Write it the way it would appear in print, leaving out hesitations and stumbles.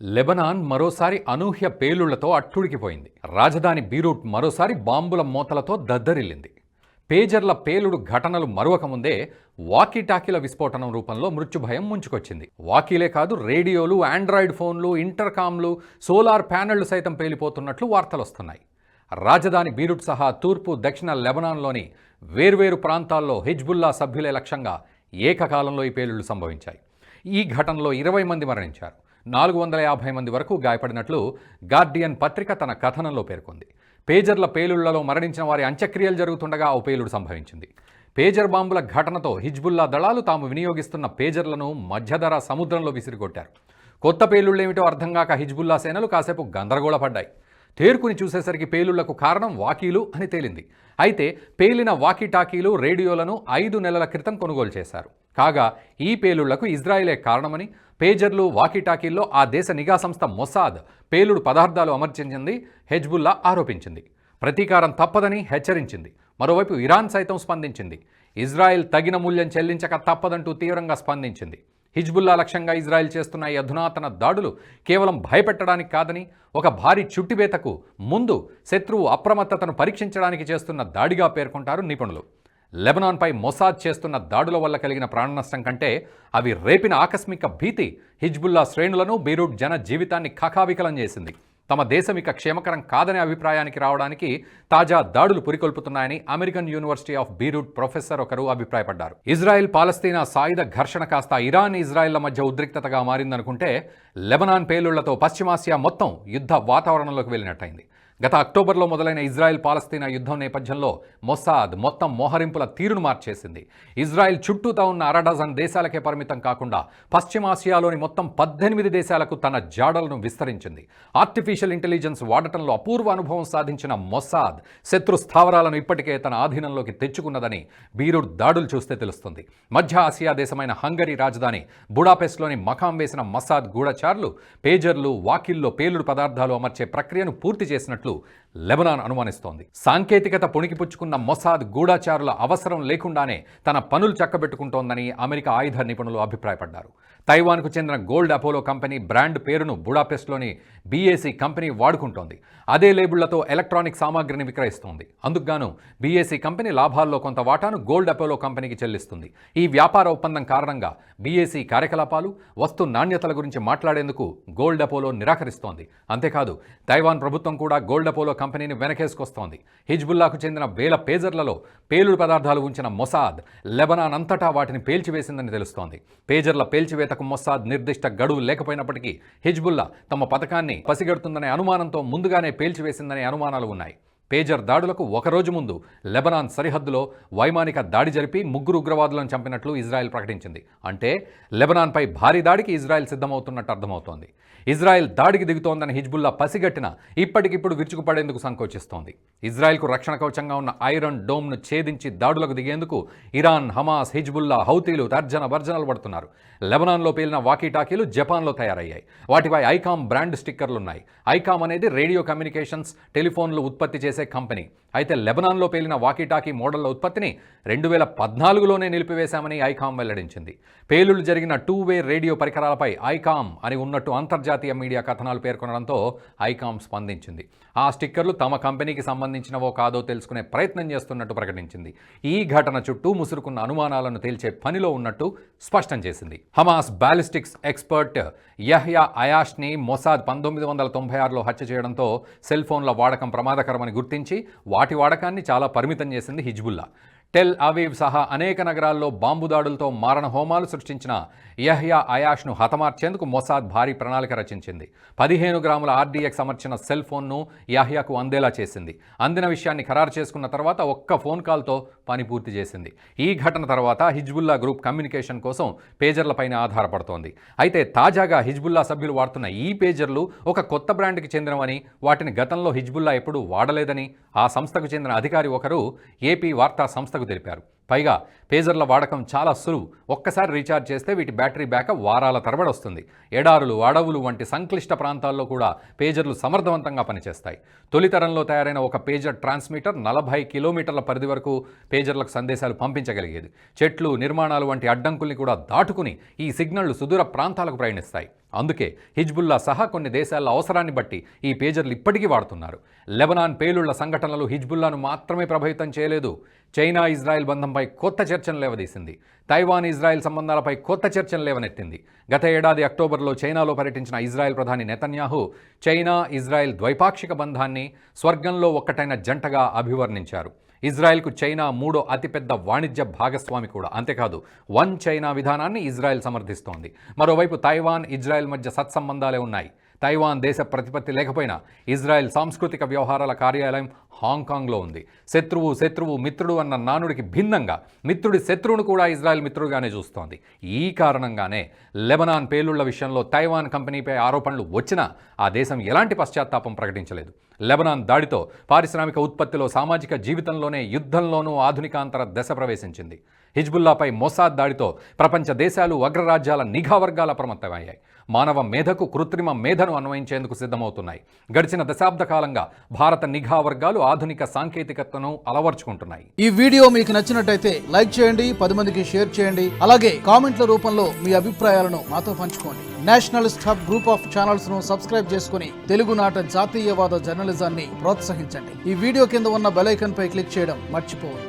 Lebanon మరోసారి అనూహ్య పేలుళ్లతో అట్టుడికిపోయింది. రాజధాని Beirut మరోసారి బాంబుల మోతలతో దద్దరిల్లింది. పేజర్ల పేలుడు ఘటనలు మరువకముందే వాకీటాకీల విస్ఫోటనం రూపంలో మృత్యుభయం ముంచుకొచ్చింది. వాకీలే కాదు, రేడియోలు, ఆండ్రాయిడ్ ఫోన్లు, ఇంటర్కామ్లు, సోలార్ ప్యానెళ్లు సైతం పేలిపోతున్నట్లు వార్తలొస్తున్నాయి. రాజధాని బీరూట్ సహా తూర్పు, దక్షిణ లెబనాన్లోని వేర్వేరు ప్రాంతాల్లో హిజ్బుల్లా సభ్యులే లక్ష్యంగా ఏకకాలంలో ఈ పేలుళ్లు సంభవించాయి. ఈ ఘటనలో 20 మంది మరణించారు. 450 మంది వరకు గాయపడినట్లు గార్డియన్ పత్రిక తన కథనంలో పేర్కొంది. పేజర్ల పేలుళ్లలో మరణించిన వారి అంత్యక్రియలు జరుగుతుండగా ఓ పేలుడు సంభవించింది. పేజర్ బాంబుల ఘటనతో హిజ్బుల్లా దళాలు తాము వినియోగిస్తున్న పేజర్లను మధ్యధర సముద్రంలో విసిరికొట్టారు. కొత్త పేలుళ్లేమిటో అర్థం కాక హిజ్బుల్లా సేనలు కాసేపు గందరగోళపడ్డాయి. తేరుకుని చూసేసరికి పేలుళ్లకు కారణం వాకీలు అని తేలింది. అయితే పేలిన వాకీటాకీలు, రేడియోలను 5 నెలల క్రితం కొనుగోలు చేశారు. కాగా ఈ పేలుళ్లకు ఇజ్రాయిలే కారణమని, పేజర్లు, వాకీటాకీల్లో ఆ దేశ నిఘా సంస్థ మొసాద్ పేలుడు పదార్థాలు అమర్చించింది హెజ్బుల్లా ఆరోపించింది. ప్రతీకారం తప్పదని హెచ్చరించింది. మరోవైపు ఇరాన్ సైతం స్పందించింది. ఇజ్రాయెల్ తగిన మూల్యం చెల్లించక తప్పదంటూ తీవ్రంగా స్పందించింది. హిజ్బుల్లా లక్ష్యంగా ఇజ్రాయెల్ చేస్తున్న ఈ అధునాతన దాడులు కేవలం భయపెట్టడానికి కాదని, ఒక భారీ చుట్టివేతకు ముందు శత్రువు అప్రమత్తతను పరీక్షించడానికి చేస్తున్న దాడిగా పేర్కొంటారు నిపుణులు. లెబనాన్పై మొసాద్ చేస్తున్న దాడుల వల్ల కలిగిన ప్రాణనష్టం కంటే అవి రేపిన ఆకస్మిక భీతి హిజ్బుల్లా శ్రేణులను, బీరూట్ జన జీవితాన్ని కకావికలం చేసింది. తమ దేశం ఇక క్షేమకరం కాదనే అభిప్రాయానికి రావడానికి తాజా దాడులు పురికొల్పుతున్నాయని American university of Beirut professor ఒకరు అభిప్రాయపడ్డారు. ఇజ్రాయెల్ పాలస్తీనా సాయుధ ఘర్షణ కాస్త ఇరాన్, ఇజ్రాయెల్ల మధ్య ఉద్రిక్తతగా మారిందనుకుంటే లెబనాన్ పేలుళ్లతో పశ్చిమాసియా మొత్తం యుద్ధ వాతావరణంలోకి వెళ్ళినట్టయింది. గత అక్టోబర్లో మొదలైన ఇజ్రాయెల్ పాలస్తీనా యుద్ధం నేపథ్యంలో మొసాద్ మొత్తం మోహరింపుల తీరును మార్చేసింది. ఇజ్రాయెల్ చుట్టూతా ఉన్న 1 డజన్ దేశాలకే పరిమితం కాకుండా పశ్చిమాసియాలోని మొత్తం 18 దేశాలకు తన జాడలను విస్తరించింది. ఆర్టిఫిషియల్ ఇంటెలిజెన్స్ వాడటంలో అపూర్వ అనుభవం సాధించిన మొసాద్ శత్రు స్థావరాలను ఇప్పటికే తన ఆధీనంలోకి తెచ్చుకున్నదని బీరూట్ దాడులు చూస్తే తెలుస్తుంది. మధ్య ఆసియా దేశమైన హంగరీ రాజధాని బుడాపెస్ట్లోని మకాం వేసిన మొసాద్ గూఢచారులు పేజర్లు, వాకిల్లో పేలుడు పదార్థాలు అమర్చే ప్రక్రియను పూర్తి చేసినట్లు లెబనాన్ అనుమానిస్తోంది. సాంకేతికత పుణికిపుచ్చుకున్న మొసాద్ గూఢచారుల అవసరం లేకుండానే తన పనులు చక్కబెట్టుకుంటోందని అమెరికా ఆయుధ నిపుణులు అభిప్రాయపడ్డారు. తైవాన్కు చెందిన గోల్డ్ అపోలో కంపెనీ బ్రాండ్ పేరును బుడాపెస్ట్లోని బీఏసీ కంపెనీ వాడుకుంటోంది. అదే లేబుళ్లతో ఎలక్ట్రానిక్ సామాగ్రిని విక్రయిస్తోంది. అందుకుగాను బీఏసీ కంపెనీ లాభాల్లో కొంత వాటాను గోల్డ్ అపోలో కంపెనీకి చెల్లిస్తుంది. ఈ వ్యాపార ఒప్పందం కారణంగా బీఏసీ కార్యకలాపాలు, వస్తు నాణ్యతల గురించి మాట్లాడేందుకు గోల్డ్ అపోలో నిరాకరిస్తోంది. అంతేకాదు తైవాన్ ప్రభుత్వం కూడా గోల్డ్ అపోలో కంపెనీని వెనకేసుకొస్తోంది. హిజ్బుల్లాకు చెందిన వేల పేజర్లలో పేలుడు పదార్థాలు ఉంచిన మొసాద్ లెబనాన్ అంతటా వాటిని పేల్చివేసిందని తెలుస్తోంది. పేజర్ల పేల్చివేతకు మొసాద్ నిర్దిష్ట గడువు లేకపోయినప్పటికీ హిజ్బుల్లా తమ పథకాన్ని పసిగడుతుందనే అనుమానంతో ముందుగానే పేల్చివేసిందనే అనుమానాలు ఉన్నాయి. పేజర్ దాడులకు ఒకరోజు ముందు లెబనాన్ సరిహద్దులో వైమానిక దాడి జరిపి 3 ఉగ్రవాదులను చంపినట్లు ఇజ్రాయెల్ ప్రకటించింది. అంటే లెబనాన్పై భారీ దాడికి ఇజ్రాయెల్ సిద్ధమవుతున్నట్టు అర్థమవుతోంది. ఇజ్రాయెల్ దాడికి దిగుతోందని హిజ్బుల్లా పసిగట్టిన ఇప్పటికిప్పుడు విరుచుకుపడేందుకు సంకోచిస్తోంది. ఇజ్రాయెల్కు రక్షణ కవచంగా ఉన్న ఐరన్ డోమ్ను ఛేదించి దాడులకు దిగేందుకు ఇరాన్, హమాస్, హిజ్బుల్లా, హౌతీలు తర్జనభర్జనలు పడుతున్నారు. లెబనాన్లో పేలిన వాకీటాకీలు జపాన్లో తయారయ్యాయి. వాటిపై ఐకామ్ బ్రాండ్ స్టిక్కర్లున్నాయి. ఐకామ్ అనేది రేడియో కమ్యూనికేషన్స్, టెలిఫోన్లు ఉత్పత్తి చేసే కంపెనీ. అయితే లెబనాన్లో పేలిన వాకీటాకీ మోడళ్ల ఉత్పత్తిని 2014లోనే నిలిపివేశామని ఐకామ్ వెల్లడించింది. పేలుళ్లు జరిగిన 2-వే రేడియో పరికరాలపై ఐకామ్ అని ఉన్నట్టు అంతర్జాతీయ మీడియా కథనాలు పేర్కొనడంతో ఐకామ్ స్పందించింది. ఆ స్టిక్కర్లు తమ కంపెనీకి సంబంధించినవో కాదో తెలుసుకునే ప్రయత్నం చేస్తున్నట్టు ప్రకటించింది. ఈ ఘటన చుట్టూ ముసురుకున్న అనుమానాలను తేల్చే పనిలో ఉన్నట్టు స్పష్టం చేసింది. హమాస్ బాలిస్టిక్స్ ఎక్స్పర్ట్ యహ్యా అయాష్ని మొసాద్ 1996లో హత్య చేయడంతో సెల్ ఫోన్ల వాడకం ప్రమాదకరమని గుర్తించి వాటి వాడకాన్ని చాలా పరిమితం చేసింది హిజ్బుల్లా. టెల్ అవీవ్ సహా అనేక నగరాల్లో బాంబు దాడులతో మారణ హోమాలు సృష్టించిన యహ్యా అయాష్ను హతమార్చేందుకు మొసాద్ భారీ ప్రణాళిక రచించింది. 15 గ్రాముల ఆర్డీఎక్స్ అమర్చిన సెల్ ఫోన్ను యహ్యాకు అందేలా చేసింది. అందిన విషయాన్ని ఖరారు చేసుకున్న తర్వాత ఒక్క ఫోన్ కాల్తో పని పూర్తి చేసింది. ఈ ఘటన తర్వాత హిజ్బుల్లా గ్రూప్ కమ్యూనికేషన్ కోసం పేజర్లపైన ఆధారపడుతోంది. అయితే తాజాగా హిజ్బుల్లా సభ్యులు వాడుతున్న ఈ పేజర్లు ఒక కొత్త బ్రాండ్కి చెందినవని, వాటిని గతంలో హిజ్బుల్లా ఎప్పుడూ వాడలేదని ఆ సంస్థకు చెందిన అధికారి ఒకరు ఏపీ వార్తా సంస్థకు తెలిపారు. పైగా పేజర్ల వాడకం చాలా సులువు. ఒక్కసారి రీఛార్జ్ చేస్తే వీటి బ్యాటరీ బ్యాకప్ వారాల తరబడి వస్తుంది. ఎడారులు, అడవులు వంటి సంక్లిష్ట ప్రాంతాల్లో కూడా పేజర్లు సమర్థవంతంగా పనిచేస్తాయి. తొలితరంలో తయారైన ఒక పేజర్ ట్రాన్స్మిటర్ 40 కిలోమీటర్ల పరిధి వరకు పేజర్లకు సందేశాలు పంపించగలిగేది. చెట్లు, నిర్మాణాలు వంటి అడ్డంకుల్ని కూడా దాటుకుని ఈ సిగ్నళ్లు సుదూర ప్రాంతాలకు ప్రయాణిస్తాయి. అందుకే హిజ్బుల్లా సహా కొన్ని దేశాల అవసరాన్ని బట్టి ఈ పేజర్లు ఇప్పటికీ వాడుతున్నారు. లెబనాన్ పేలుళ్ల సంఘటనలు హిజ్బుల్లాను మాత్రమే ప్రభావితం చేయలేదు. చైనా ఇజ్రాయెల్ బంధంపై కొత్త చర్చను లేవదీసింది. తైవాన్ ఇజ్రాయెల్ సంబంధాలపై కొత్త చర్చను లేవనెత్తింది. గత ఏడాది అక్టోబర్లో చైనాలో పర్యటించిన ఇజ్రాయెల్ ప్రధాని నెతన్యాహు చైనా ఇజ్రాయెల్ ద్వైపాక్షిక బంధాన్ని స్వర్గంలో ఒక్కటైన జంటగా అభివర్ణించారు. ఇజ్రాయెల్కు చైనా మూడో అతిపెద్ద వాణిజ్య భాగస్వామి కూడా. అంతేకాదు, వన్ చైనా విధానాన్ని ఇజ్రాయెల్ సమర్థిస్తోంది. మరోవైపు తైవాన్ ఇజ్రాయెల్ మధ్య సత్సంబంధాలే ఉన్నాయి. తైవాన్ దేశ ప్రతిపత్తి లేకపోయినా ఇజ్రాయెల్ సాంస్కృతిక వ్యవహారాల కార్యాలయం హాంకాంగ్లో ఉంది. శత్రువు మిత్రుడు అన్న నానుడికి భిన్నంగా మిత్రుడి శత్రువును కూడా ఇజ్రాయెల్ మిత్రుడుగానే చూస్తోంది. ఈ కారణంగానే లెబనాన్ పేలుళ్ల విషయంలో తైవాన్ కంపెనీపై ఆరోపణలు వచ్చినా ఆ దేశం ఎలాంటి పశ్చాత్తాపం ప్రకటించలేదు. లెబనాన్ దాడితో పారిశ్రామిక ఉత్పత్తిలో, సామాజిక జీవితంలోనే, యుద్ధంలోనూ ఆధునికాంతర దశ ప్రవేశించింది. హిజ్బుల్లాపై మొసాద్ దాడితో ప్రపంచ దేశాలు, అగ్రరాజ్యాల నిఘా వర్గాలు అప్రమత్తమయ్యాయి. మానవ మేధకు కృత్రిమ మేధను అన్వయించేందుకు సిద్ధమవుతున్నాయి. గడిచిన దశాబ్ద కాలంగా భారత నిఘా వర్గాలు ఆధునిక సాంకేతికతను అలవర్చుకుంటున్నాయి. ఈ వీడియో మీకు నచ్చినట్టయితే లైక్ చేయండి, 10 మందికి షేర్ చేయండి. అలాగే కామెంట్ల రూపంలో మీ అభిప్రాయాలను మాతో పంచుకోండి. Nationalist hub group of channels ను సబ్స్క్రైబ్ చేసుకుని తెలుగునాట జాతీయవాద జర్నలిజాన్ని ప్రోత్సహించండి. ఈ వీడియో కింద ఉన్న బెల్ ఐకాన్ పై క్లిక్ చేయడం మర్చిపోవద్దు.